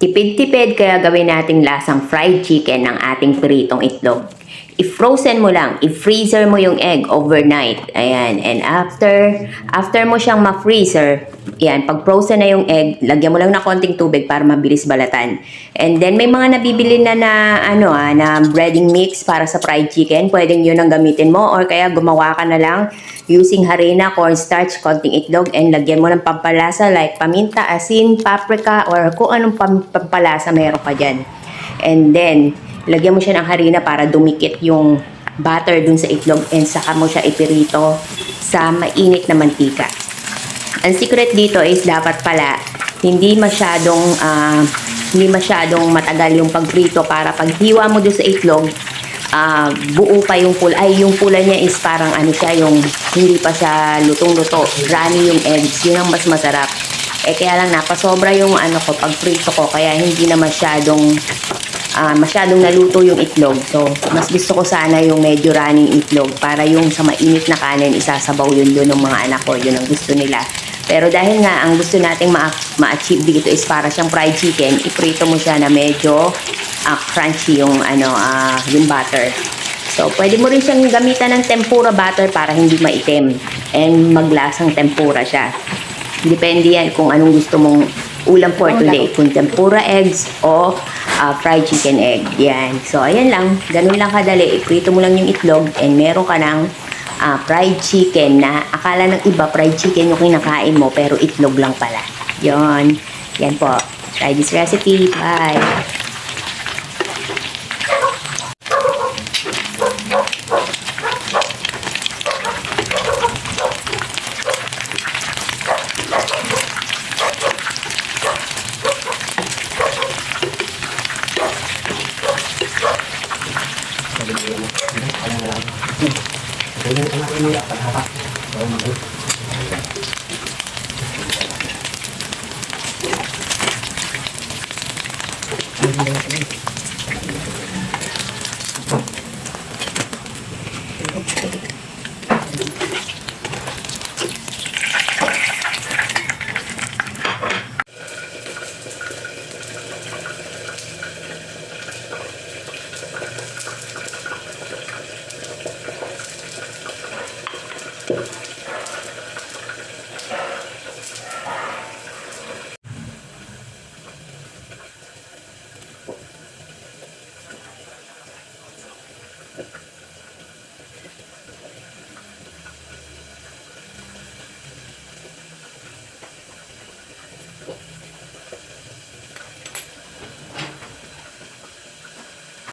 Tipid-tipid kaya gawin nating lasang fried chicken ng ating pritong itlog. I-frozen mo lang, i-freezer mo yung egg overnight. Ayan, and after mo siyang ma-freezer, yan, pag frozen na yung egg, lagyan mo lang ng konting tubig para mabilis balatan. And then may mga nabibili na na breading mix para sa fried chicken. Pwedeng yun ang gamitin mo or kaya gumawa ka na lang using harina, cornstarch, konting itlog, and lagyan mo ng pampalasa like paminta, asin, paprika, or kung anong pampalasa meron ka dyan. And then, lagyan mo siya ng harina para dumikit yung butter dun sa itlog and saka mo siya ipirito sa mainit na mantika. Ang secret dito is dapat pala hindi masyadong matagal yung pagprito para paghiwa mo dun sa itlog, buo pa yung pula. Ay, yung pula niya is parang yung hindi pa siya lutong-luto. Runny yung eggs. Yun ang mas masarap. Kaya lang napasobra yung pagprito ko kaya hindi na masyadong naluto yung itlog. So, mas gusto ko sana yung medyo running itlog para yung sa mainit na kanin isasabaw yun doon ng mga anak ko. Yun ang gusto nila. Pero dahil nga ang gusto nating ma-achieve dito is para siyang fried chicken, iprito mo siya na medyo crunchy yung yung butter. So, pwede mo rin siyang gamitan ng tempura butter para hindi maitim and maglasang tempura siya. Depende yan kung anong gusto mong ulam for today. Kung tempura eggs o fried chicken egg. Yan. So, ayan lang. Ganun lang kadali. Iprito mo lang yung itlog and meron ka ng fried chicken na akala ng iba fried chicken yung kinakain mo pero itlog lang pala. Yan. Yan po. Try this recipe. Bye! Thank you.